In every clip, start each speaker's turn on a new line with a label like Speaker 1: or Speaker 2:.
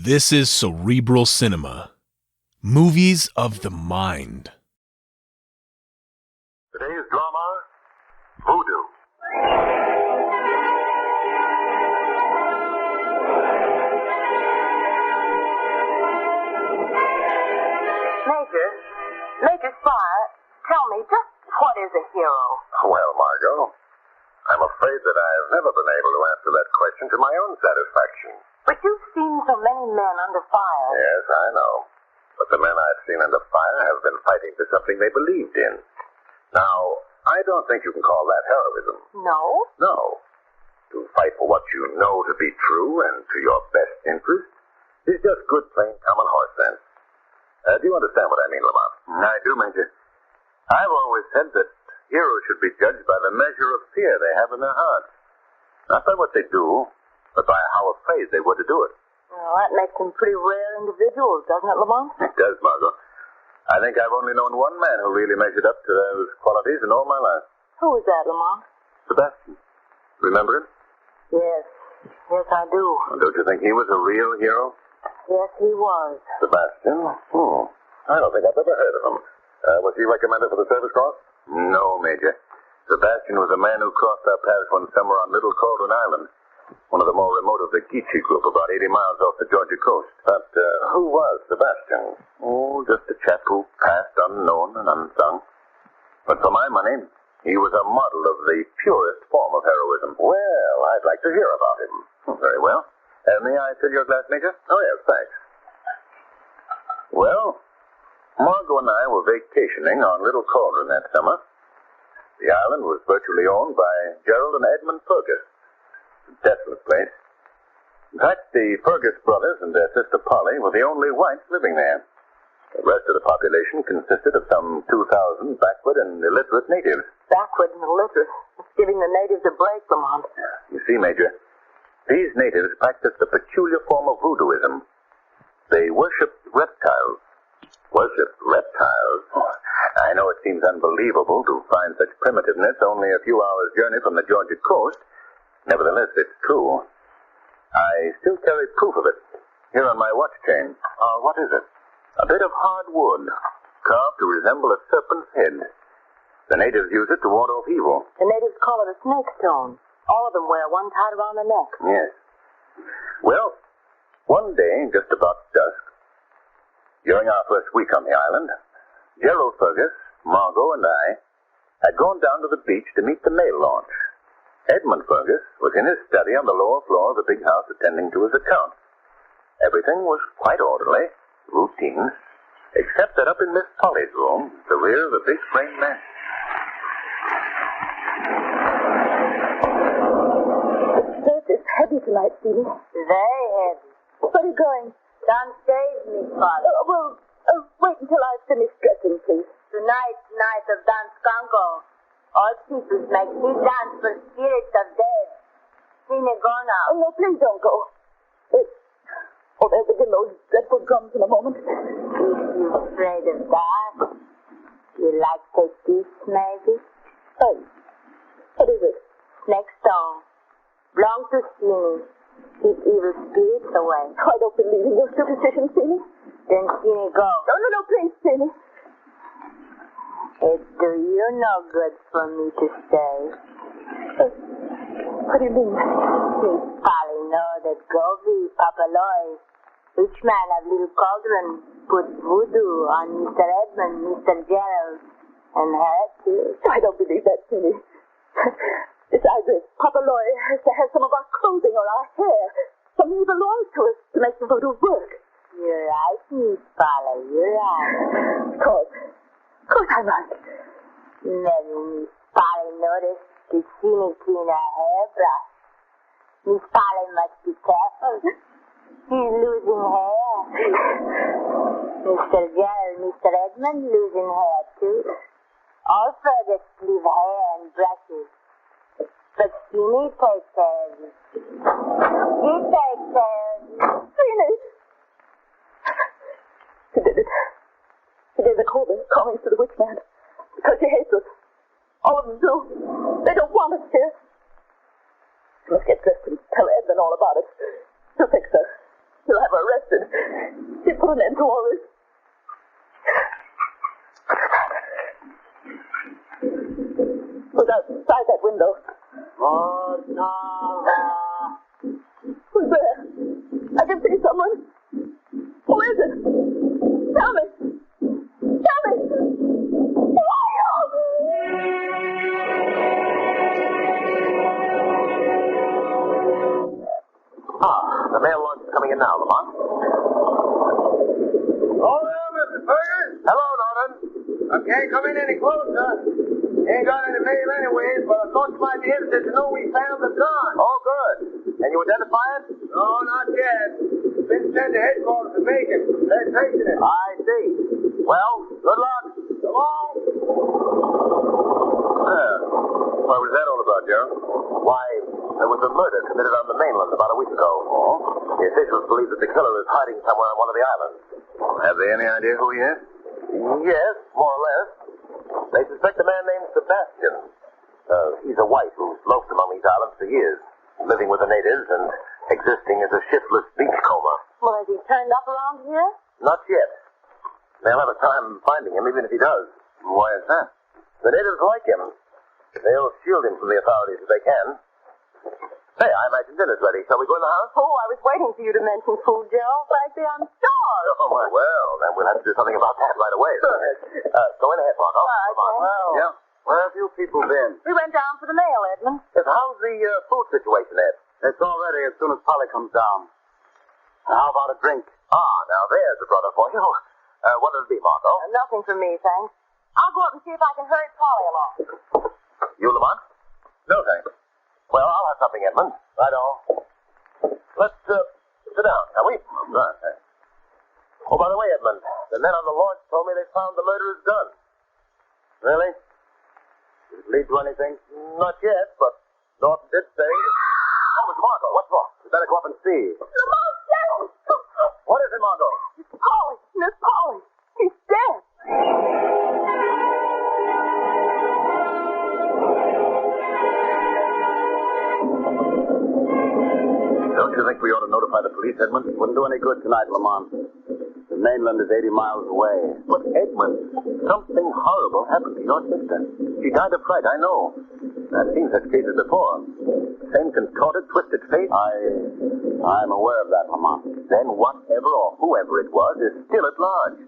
Speaker 1: This is Cerebral Cinema. Movies of the mind.
Speaker 2: Today's drama, Voodoo.
Speaker 3: Major Spire, tell me, just what is a hero?
Speaker 2: Well, Margot, I'm afraid that I've never been able to answer that question to my own satisfaction.
Speaker 3: But you've seen so many men under fire.
Speaker 2: Yes, I know. But the men I've seen under fire have been fighting for something they believed in. Now, I don't think you can call that heroism.
Speaker 3: No?
Speaker 2: No. To fight for what you know to be true and to your best interest is just good, plain, common horse sense. Do you understand what I mean, Lamont?
Speaker 4: I do, Major. I've always said that heroes should be judged by the measure of fear they have in their hearts. Not by what they do, but by how afraid they were to do it.
Speaker 3: Well, that makes them pretty rare individuals, doesn't it, Lamont?
Speaker 4: It does, Margot. I think I've only known one man who really measured up to those qualities in all my life.
Speaker 3: Who is that, Lamont?
Speaker 4: Sebastian. Remember him?
Speaker 3: Yes, I do.
Speaker 4: Well, don't you think he was a real hero?
Speaker 3: Yes, he was.
Speaker 2: Sebastian? I don't think I've ever heard of him. Was he recommended for the Service Cross?
Speaker 4: No, Major. Sebastian was a man who crossed our paths one summer on Little Cauldron Island, one of the more remote of the Geechee group, about 80 miles off the Georgia coast.
Speaker 2: But who was Sebastian?
Speaker 4: Oh, just a chap who passed unknown and unsung. But for my money, he was a model of the purest form of heroism.
Speaker 2: Well, I'd like to hear about him.
Speaker 4: Very well. May I fill your glass, Major?
Speaker 2: Oh, yes, thanks.
Speaker 4: Well, Margot and I were vacationing on Little Cauldron that summer. The island was virtually owned by Gerald and Edmund Fergus. A desolate place. In fact, the Fergus brothers and their sister Polly were the only whites living there. The rest of the population consisted of some 2,000 backward and illiterate natives.
Speaker 3: Backward and illiterate. It's giving the natives a break, Lamont.
Speaker 4: You see, Major, these natives practiced a peculiar form of voodooism. They worshipped reptiles. Worshipped reptiles? Oh, I know it seems unbelievable to find such primitiveness only a few hours' journey from the Georgia coast. Nevertheless, it's true. I still carry proof of it, here on my watch chain.
Speaker 2: What is it?
Speaker 4: A bit of hard wood, carved to resemble a serpent's head. The natives use it to ward off evil.
Speaker 3: The natives call it a snake stone. All of them wear one tied around the neck.
Speaker 4: Yes. Well, one day, just about dusk, during our first week on the island, Gerald Fergus, Margot, and I had gone down to the beach to meet the mail launch. Edmund Fergus was in his study on the lower floor of the big house attending to his accounts. Everything was quite orderly, routine, except that up in Miss Polly's room, the rear of the big frame mansion.
Speaker 5: It's heavy tonight, Stevie.
Speaker 3: Very heavy.
Speaker 5: Where are you going?
Speaker 3: Downstairs, Miss Polly.
Speaker 5: Wait until I've finished dressing, please.
Speaker 3: Tonight's night of dance Congo. All peoples make me dance for spirits of dead. Cine, go now.
Speaker 5: Oh, no, please don't go. They'll begin those dreadful drums in a moment.
Speaker 3: If you're afraid of that, you like to take this, maybe?
Speaker 5: What is it?
Speaker 3: Snake stone. Belong to Cine. Keep evil spirits away.
Speaker 5: I don't believe in your superstition, Cine.
Speaker 3: Then Cine, go.
Speaker 5: No, please, Cine.
Speaker 3: It do you no good for me to stay.
Speaker 5: What do you mean?
Speaker 3: Miss Polly know that Gobi, Papaloy, rich man of Little Cauldron, put voodoo on Mr. Edmund, Mr. Gerald, and her too.
Speaker 5: I don't believe that, Cine. Besides, Papaloy has to have some of our clothing or our hair. Something that belongs to us to make the voodoo work.
Speaker 3: You're right, Miss Polly, you're right.
Speaker 5: Of course I'm right.
Speaker 3: Maybe Miss Polly noticed the Cine clean her hairbrush. Miss Polly must be careful. She's losing hair. Mr. Gerald, Mr. Edmund losing hair too. All Fergus leave hair and brushes. But Cine takes care of it. She takes care of it.
Speaker 5: Cine! She did it. She gave the callings to the witch man. Because she hates us. All of them do. They don't want us here. Let's get dressed and tell Edmund all about it. He'll fix her. He'll have her arrested. put an end to all this. Who's outside that window? Who's there? I can see someone. Who is it? Tell me. Tell me. Who are you?
Speaker 4: The mail launch is coming in now, Lamont.
Speaker 2: Oh, there, Mr. Fergus.
Speaker 4: Hello, Norton.
Speaker 2: I can't come in any closer. Ain't got any mail anyways, but I thought you might be interested to know we found the gun.
Speaker 4: Oh, good. Can you identify it?
Speaker 2: No, not yet. Been sent to headquarters to Bacon. They're tracing it.
Speaker 4: I see. Well, good luck.
Speaker 2: So long.
Speaker 4: What was that all about, Gerald? Why, there was a murder committed on the mainland about a week ago. Oh? The officials believe that the killer is hiding somewhere on one of the islands.
Speaker 2: Have they any idea who he is?
Speaker 4: Yes, more or less. They suspect a man named Sebastian. He's a white who's loafed among these islands for years, living with the natives and existing as a shiftless beachcomber.
Speaker 5: Well, has he turned up around here?
Speaker 4: Not yet. They'll have a time finding him, even if he does.
Speaker 2: Why is that?
Speaker 4: The natives like him. They'll shield him from the authorities if they can. Hey, I imagine dinner's ready. Shall we go in the house?
Speaker 5: Oh, I was waiting for you to mention food, Gerald. Frankly, I'm starved.
Speaker 4: Oh, well, then we'll have to do something about that right away. Go in ahead, Margot. Come on.
Speaker 5: Well,
Speaker 4: Yeah. Where have you people been?
Speaker 5: we went down for the mail, Edmund.
Speaker 4: Yes, how's the food situation, Ed?
Speaker 6: It's all ready as soon as Polly comes down. How about a drink?
Speaker 4: Ah, now there's a brother for you. What'll it be, Margot?
Speaker 5: Nothing for me, thanks. I'll go up and see if I can hurry Polly along.
Speaker 4: You, Lamont?
Speaker 2: No, thanks.
Speaker 4: Well, I'll have something, Edmund. Right on. Let's sit down, shall we?
Speaker 2: Right.
Speaker 4: Oh, by the way, Edmund, the men on the launch told me they found the murderer's gun.
Speaker 6: Really? Did it lead to anything?
Speaker 4: Not yet, but Norton did say... Oh, it's Margot. What's wrong?
Speaker 6: We better go up and see.
Speaker 5: Lamont, Gerald!
Speaker 4: What is it, Margot?
Speaker 5: It's Polly. Miss Polly. He's dead.
Speaker 2: Don't you think we ought to notify the police, Edmund?
Speaker 6: Wouldn't do any good tonight, Lamont. The mainland is 80 miles away.
Speaker 4: But, Edmund, something horrible happened to your sister. She died of fright, I know. I've seen such cases before. Same contorted, twisted face.
Speaker 6: I'm aware of that, Lamont.
Speaker 4: Then whatever or whoever it was is still at large.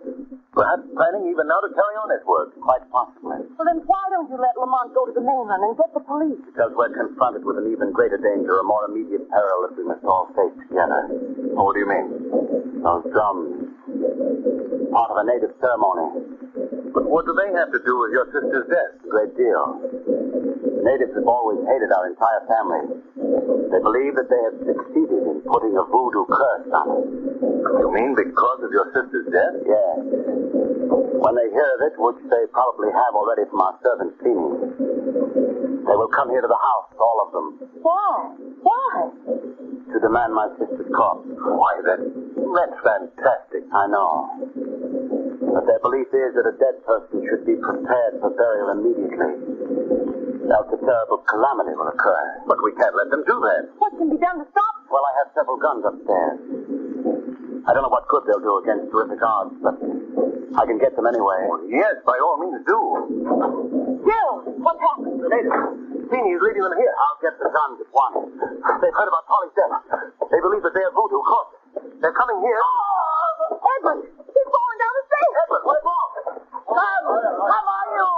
Speaker 4: Perhaps planning even now to carry on his work.
Speaker 6: Quite possibly.
Speaker 5: Well, then why don't you let Lamont go to the mainland and get the police?
Speaker 6: Because we're confronted with an even greater danger, a more immediate peril that we must all face together.
Speaker 4: What do you mean?
Speaker 6: Those drums. Part of a native ceremony.
Speaker 4: But what do they have to do with your sister's death?
Speaker 6: A great deal. The natives have always hated our entire family. They believe that they have succeeded in putting a voodoo curse on us.
Speaker 4: You mean because of your sister's death?
Speaker 6: Yes. When they hear of it, which they probably have already from our servants' cleaning, they will come here to the house, all of them.
Speaker 5: Why? Why?
Speaker 6: To demand my sister's corpse.
Speaker 4: Why, that's fantastic.
Speaker 6: I know. But their belief is that a dead person should be prepared for burial immediately. Else a terrible calamity will occur.
Speaker 4: But we can't let them do that.
Speaker 5: What can be done to stop them?
Speaker 6: Well, I have several guns upstairs. I don't know what good they'll do against terrific odds, but I can get them anyway.
Speaker 4: Well, yes, by all means do.
Speaker 5: Jill, what's happened?
Speaker 4: The natives. Senior's leading them here.
Speaker 6: I'll get the guns at once.
Speaker 4: They've heard about Polly's death. They believe that they are voodoo corpses. They're coming here.
Speaker 5: Oh, Edmund, he's falling down the stairs.
Speaker 4: Edmund, what's wrong?
Speaker 5: Come on, you.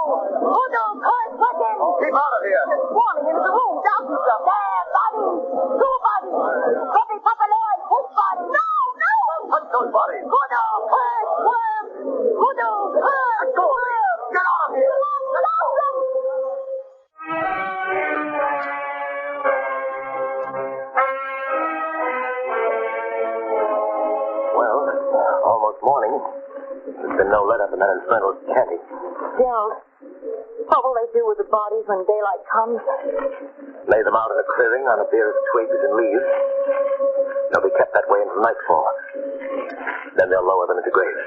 Speaker 5: Voodoo, curse, fucking.
Speaker 4: Keep out of here.
Speaker 5: They're swarming into the room. Doctors are there. Bodies. Two bodies. Puppy, Papaloy, his body. No, no.
Speaker 4: Touch those bodies.
Speaker 5: Voodoo, curse, worm. Voodoo, curse,
Speaker 4: Go.
Speaker 5: worm.
Speaker 4: Get out of here. Well, almost morning. There's been no let-up in that infernal chanting.
Speaker 5: Jill, what will they do with the bodies when daylight comes?
Speaker 4: Lay them out in a clearing on a bier of twigs and leaves. They'll be kept that way until nightfall. Then they'll lower them into graves.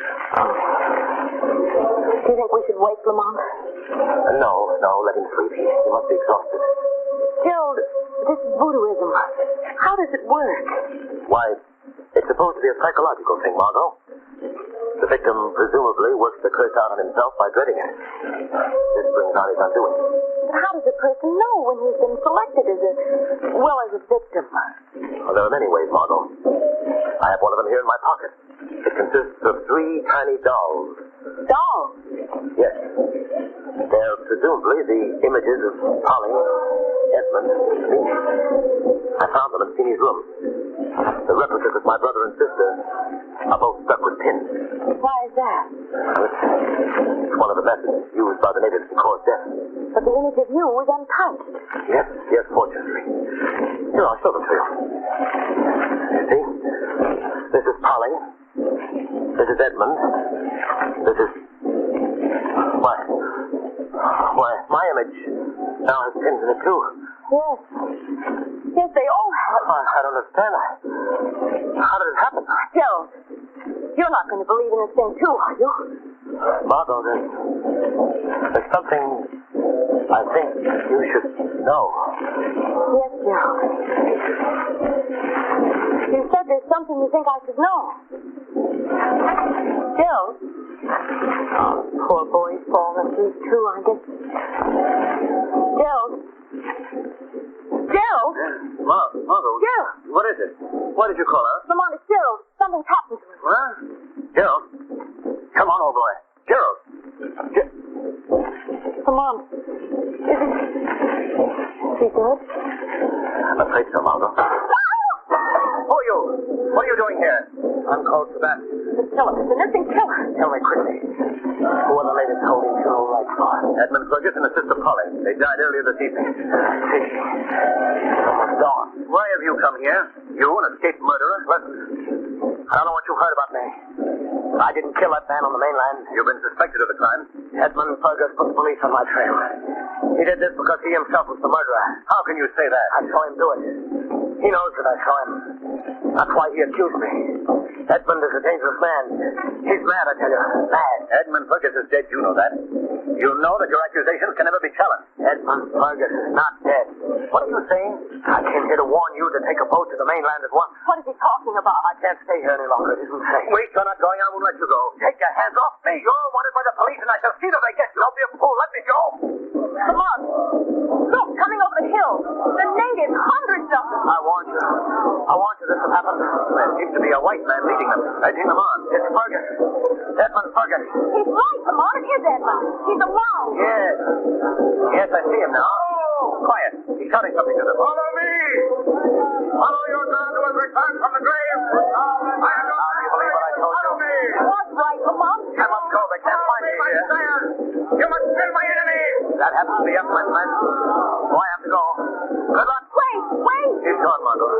Speaker 5: Do you think we should wake Lamont?
Speaker 4: No, let him sleep. He must be exhausted.
Speaker 5: Jill, this is voodooism. How does it work?
Speaker 4: Why, it's supposed to be a psychological thing, Margot.
Speaker 6: The victim presumably works the curse out on himself by dreading it. This brings on his undoing.
Speaker 3: How does a person know when he's been selected as a victim?
Speaker 6: Well, there are many ways, Margot. I have one of them here in my pocket. It consists of 3 tiny dolls.
Speaker 3: Dolls?
Speaker 6: Yes. They're presumably the images of Polly, Edmund, and me. I found them in Feeney's room. The replicas of my brother and sister are both stuck with pins.
Speaker 3: Why is that?
Speaker 6: It's one of the methods used by the natives to cause death.
Speaker 3: But the image of you was untouched.
Speaker 6: Yes, fortunately. Here, I'll show them to you. You see? This is Polly. This is Edmund. This is... Why, my image now has pins in it, too.
Speaker 3: Yes. Yes, they all have.
Speaker 6: I don't understand. How did it happen?
Speaker 3: Joe, you're not going to believe in this thing, too, are you?
Speaker 6: Margot, there's something I think you should know.
Speaker 3: Yes, Joe. You said there's something you think I should know. Joe? Oh, poor boy's fallen asleep, too, I guess. Joe? Joe?
Speaker 6: Margot?
Speaker 3: Joe?
Speaker 6: What is it? What did you call her?
Speaker 3: Lamont, it's Gerald. Something's happened to him.
Speaker 6: What? Gerald? Come on, old boy. Gerald!
Speaker 3: Lamont, is he dead?
Speaker 6: I'm afraid so, Margot. Who are you? What are you doing here? I'm called Sebastian.
Speaker 3: The killer. The missing killer.
Speaker 6: Tell me quickly. Who are the ladies holding funeral rites for? Edmund Fergus and his sister Polly. They died earlier this evening. Someone's gone. Why have you come here? You, an escaped murderer? Listen. I don't know what you've heard about me. I didn't kill that man on the mainland. You've been suspected of the crime. Edmund Fergus put the police on my trail. He did this because he himself was the murderer. How can you say that? I saw him do it. He knows that I saw him. That's why he accused me. Edmund is a dangerous man. He's mad, I tell you. Mad. Edmund Fergus is dead, you know that. You know that your accusations can never be challenged. Edmund Fergus is not dead. What are you saying? I came here to warn you to take a boat to the mainland at once.
Speaker 3: What is he talking about?
Speaker 6: I can't stay here any longer. It isn't safe. Wait, you're not going. I won't let you go. Take your hands off me. You're wanted by the police, and I shall see that they get you. Don't be a fool. Let me go.
Speaker 3: Come on. Look, coming over the hill. The natives, hundreds of them.
Speaker 6: I warned you. This will happen. There seems to be a white man leading them. Edging them on. It's Fergus. Edmund Fergus.
Speaker 3: He's right, Lamont. It is Edmund. He's around.
Speaker 6: Yes. Yes, I see him now. Oh, quiet. He's shouting something to them. Follow me. Follow your God who has returned from the grave. I am not. Do you believe what I told you?
Speaker 3: Follow me. What's right, Lamont?
Speaker 6: I must go. They can't find me here. You must kill my enemy. That happens to be up, my friend. So I have to go. Good luck.
Speaker 3: Wait.
Speaker 6: He's gone, Margot.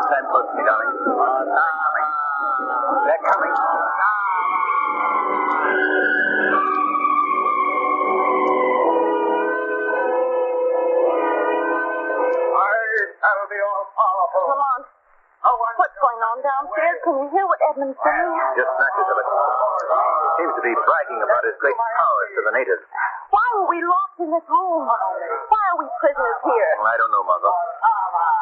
Speaker 6: Stand close to me, darling. They're coming. I'll be all powerful.
Speaker 3: Lamont, what's going on downstairs? Can you hear what Edmund's saying?
Speaker 6: Just snatches of it. Seems to be bragging about his great powers to the natives.
Speaker 3: Why were we locked in this room? Why are we prisoners here?
Speaker 6: I don't know, Margot.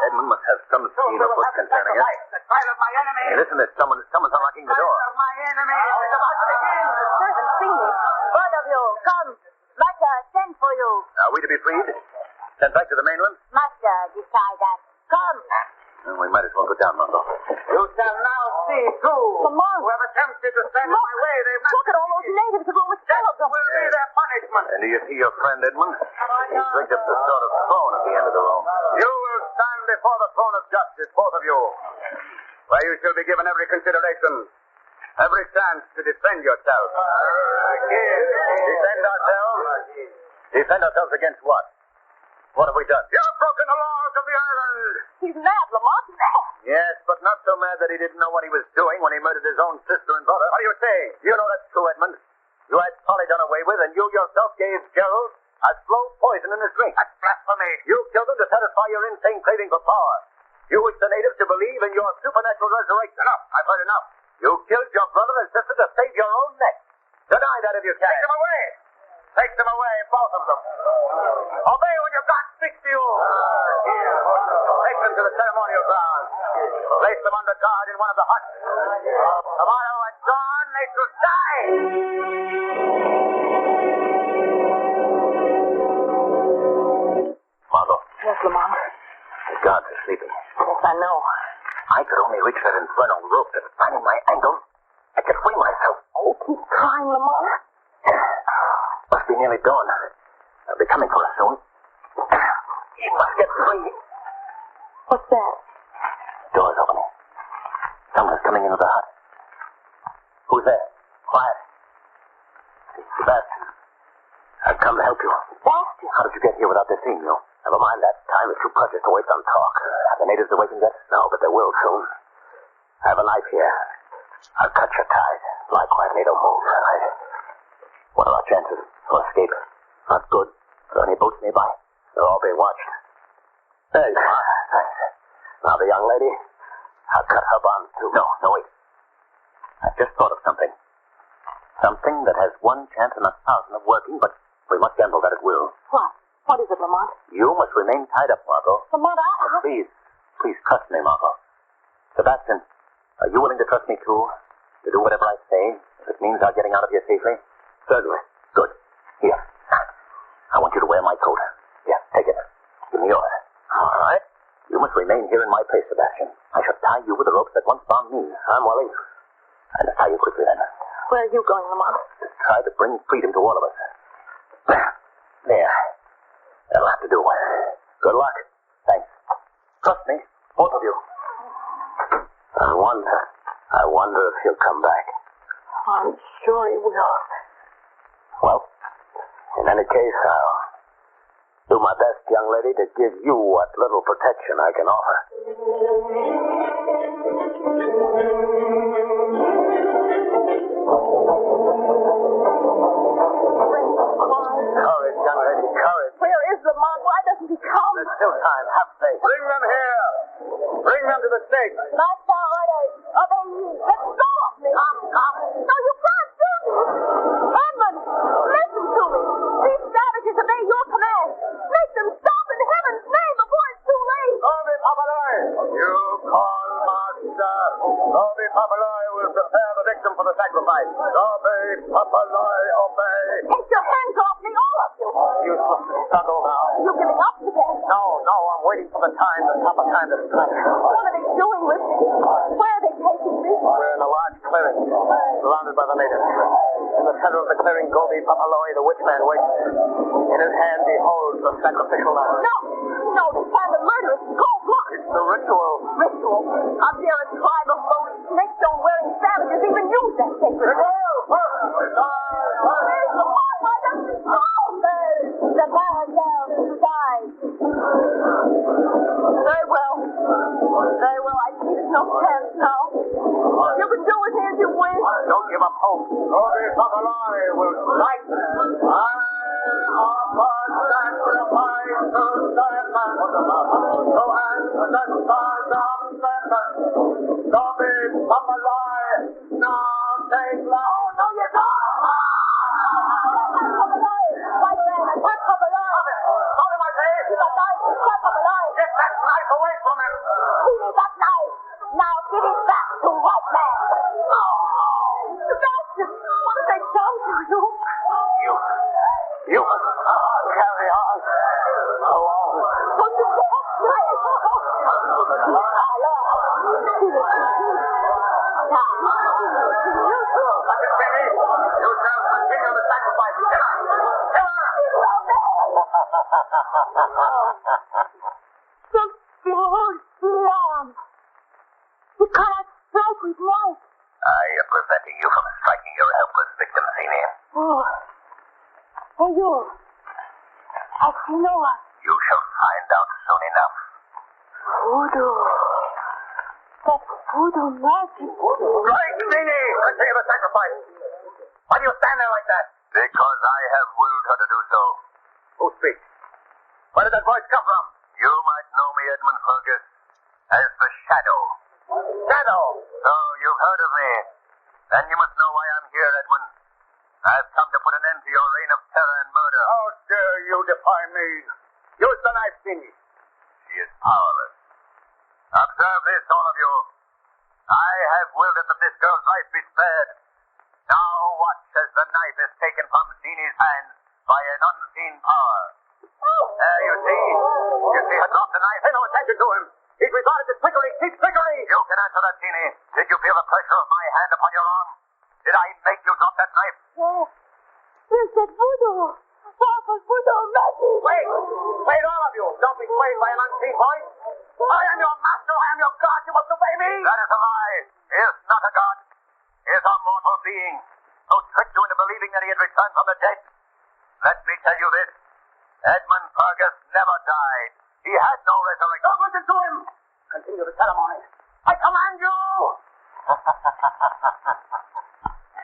Speaker 6: Edmund must have some scheme afoot concerning it.
Speaker 2: The trial of my enemy.
Speaker 6: Hey, listen, there's someone's unlocking the door.
Speaker 2: Trial of my enemy is about to begin.
Speaker 3: Servant Feeney, both of you, come. Master, send for you.
Speaker 6: Are we to be freed? Sent back to the mainland?
Speaker 3: Master, decide that. Come.
Speaker 6: Well, we might as well go down, Margot.
Speaker 2: You shall now see too.
Speaker 3: Lamont.
Speaker 2: Who have attempted to stand in my way, they've not.
Speaker 3: Look at all those natives who will kill them.
Speaker 2: Will be their punishment.
Speaker 6: And do you see your friend, Edmund? He's rigged up the sort of throne at the end of the room.
Speaker 2: You will stand before the throne of justice, both of you, where you shall be given every consideration, every chance to defend yourselves.
Speaker 6: Defend ourselves? Defend ourselves against what? What have we done?
Speaker 2: You have broken the laws of the island.
Speaker 3: He's mad, Lamont. Mad.
Speaker 6: Yes, but not so mad that he didn't know what he was doing when he murdered his own sister and brother.
Speaker 2: What do you say?
Speaker 6: You know that's true, Edmund. You had Polly done away with, and you yourself gave Gerald a slow poison in his drink.
Speaker 2: That's blasphemy.
Speaker 6: You killed him to satisfy your insane craving for power. You wished the natives to believe in your supernatural resurrection.
Speaker 2: Enough. I've heard enough.
Speaker 6: You killed your brother and sister to save your own neck. Deny that if you can.
Speaker 2: Take them away. Take them away, both of them. Obey when your God speaks to you. Take them to the ceremonial ground. Place them under guard in one of the huts. Tomorrow at dawn,
Speaker 6: done, they shall die.
Speaker 4: Margot,
Speaker 3: Yes, Lamont.
Speaker 4: the guards are sleeping.
Speaker 3: Yes, I know.
Speaker 4: I could only reach that infernal rope that's finding my ankle. I could free myself.
Speaker 3: Oh, keep trying, Lamont.
Speaker 4: Must be nearly dawn. They'll be coming for us soon. He must get free.
Speaker 3: What's that?
Speaker 4: Door's opening. Someone's coming into the hut. Who's there? Quiet. It's Sebastian. I've come to help you.
Speaker 3: Sebastian?
Speaker 4: How did you get here without their seeing you? Never mind that. Time is too precious to waste on talk. Have the natives awakened yet? No, but they will soon. I have a knife here. I'll cut your ties. Lie quietly, don't move. What are our chances for escape? Not good. Are there any boats nearby? They're all being watched. There you are. Thanks. Now the young lady, I'll cut her bonds too. No, wait. I've just thought of something. Something that has one chance in 1,000 of working, but we must gamble that it will.
Speaker 3: What? What is it, Lamont?
Speaker 4: You must remain tied up, Margot.
Speaker 3: Lamont,
Speaker 4: Please trust me, Margot. Sebastian, are you willing to trust me too? To do whatever I say, if it means our getting out of here safely? Certainly. Good. Here. I want you to wear my coat. Yeah, take it. Give me yours. All right. You must remain here in my place, Sebastian. I shall tie you with the ropes that once bound me. I'm willing. I must tie you quickly then.
Speaker 3: where are you going, Lamont?
Speaker 4: To try to bring freedom to all of us. There. That'll have to do. Good luck. Thanks. Trust me, both of you. I wonder if he'll come back.
Speaker 3: I'm sure he will.
Speaker 4: Well, in any case, I'll do my best, young lady, to give you what little protection I can offer. Courage, young lady, courage.
Speaker 3: Where is Lamont? Why doesn't he come?
Speaker 4: There's still time. Have faith.
Speaker 6: Bring them here. Bring them to the stake.
Speaker 3: That's our orders. Obey me. Let go of me. Come. No, you can't do this. Edmund, listen to me. These savages obey your command. Make them stop in heaven's name before it's too late.
Speaker 6: Gobi Papaloi. You call master. Gobi Papaloi will prepare the victim for the sacrifice. Gobi Papaloi, obey.
Speaker 3: Take your hands off me, all of you.
Speaker 6: Useless to struggle now.
Speaker 3: You giving up today?
Speaker 6: No, I'm waiting for the proper time to strike.
Speaker 3: What are they doing with me? Where are they taking me?
Speaker 6: We're in a large clearing, surrounded by the natives. In the center of the clearing, Gobi Papaloi, the witchman, waits. In his hand, he holds the sacrificial knife.
Speaker 3: No, they find the murderous cold blood.
Speaker 6: It's the ritual.
Speaker 3: Ritual? How dare a tribe of lowly snake-stone-wearing savages even use that sacred word? Where's Lamont? Why doesn't he come? The man down inside. Very well. I see there's no chance now. You can do with me as you wish.
Speaker 6: Don't give up hope. Gobi Papaloi will strike. I offer sacrifice to Simon, to answer the stars of Simon. Gobi Papaloi, now take life.
Speaker 3: No, you don't. White man, attack Papaloi.
Speaker 6: Stop him, I say.
Speaker 3: Attack Papaloi.
Speaker 6: Get that knife away from him.
Speaker 3: Give me that knife. Now give it back to White Man. Sebastian, what have they done to you?
Speaker 6: You carry on. Alone.
Speaker 3: Put the knife.
Speaker 6: Jimmy, you shall continue the sacrifice.
Speaker 3: The blood lamb. You cannot strike with life.
Speaker 4: I am preventing you from striking your helpless victim, Cimony.
Speaker 3: Oh, you. I know us.
Speaker 4: You shall find out soon enough.
Speaker 3: Voodoo. That's voodoo magic.
Speaker 6: Right, Cimony! Continue the sacrifice. Why do you stand there like that?
Speaker 4: Because I have willed her to do so.
Speaker 6: Who speaks? Where did that voice come from?
Speaker 4: You might know me, Edmund Fergus, as the Shadow.
Speaker 6: Shadow!
Speaker 4: So you've heard of me. Then you must know why I'm here, Edmund. I've come to put an end to your reign of terror and murder.
Speaker 6: How dare you defy me? Use the knife, Cimony.
Speaker 4: She is powerless. Observe this, all of you. I have willed it that this girl's life be spared.
Speaker 2: knife is taken from Jeannie's hands by an unseen power. You see her drop the knife. Pay no attention to him. He's regarded as trickery. Keep trickery. You can answer that, Jeannie. Did you feel the pressure of my hand upon your arm? Did I make you drop that knife?
Speaker 3: Yes. You said voodoo. Powerful voodoo magic.
Speaker 2: Wait, all of you. Don't be swayed by an unseen voice. I am your master. I am your God. You must obey me. That is a lie. He is not a god. He is a mortal being who tricked you into believing that he had returned from the dead. Let me tell you this. Edmund Fergus never died. He had no resurrection. Don't listen to him. Continue the ceremony. I command you.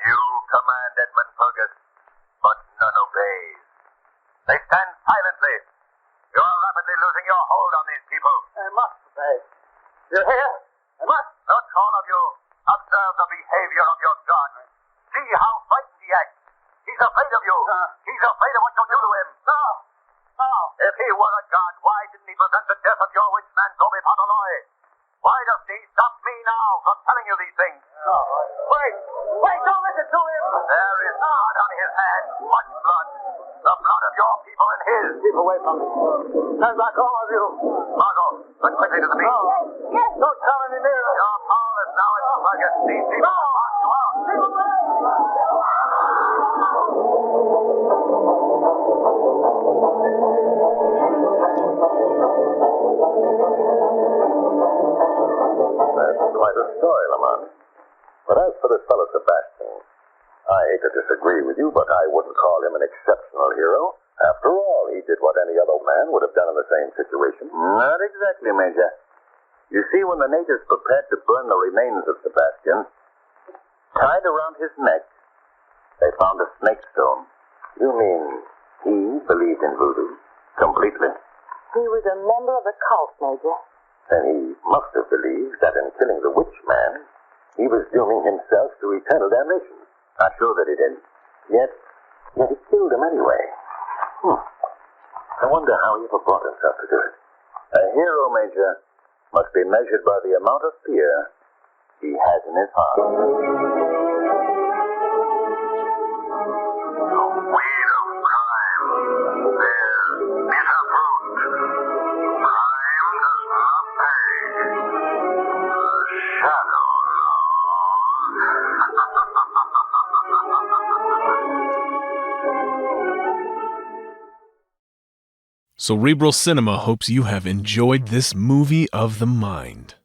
Speaker 2: You command Edmund Fergus, but none obeys. They stand silently. You are rapidly losing your hold on these people. I must obey. You hear? I must. Not all of you. Observe the behavior of your God. See how frightened he acts. He's afraid of you. He's afraid of what you'll do to him. No. If he were a god, why didn't he prevent the death of your witch man, Toby Pomeroy? Why doesn't he stop me now from telling you these things? Wait, don't listen to him. There is blood on his hand. Much blood. The blood of your people and his. Keep away from me. Stand back, all of you. Margot, look quickly to the beach.
Speaker 3: Yes.
Speaker 2: Don't come any nearer. Your power is now in Fergus. These people will mark you out. Keep away. That's quite a story, Lamont. But as for this fellow Sebastian, I hate to disagree with you, but I wouldn't call him an exceptional hero. After all, he did what any other man would have done in the same situation. Not exactly, Major. You see, when the natives prepared to burn the remains of Sebastian, tied around his neck, they found a snake stone. You mean he believed in voodoo? Completely.
Speaker 3: He was a member of the cult, Major.
Speaker 2: Then he must have believed that in killing the witch man, he was dooming himself to eternal damnation. Not sure that he did. Yet he killed him anyway. I wonder how he ever brought himself to do it. A hero, Major, must be measured by the amount of fear he has in his heart. The weed of crime bears bitter fruit. Crime does not pay. The shadow
Speaker 1: Cerebral Cinema hopes you have enjoyed this movie of the mind.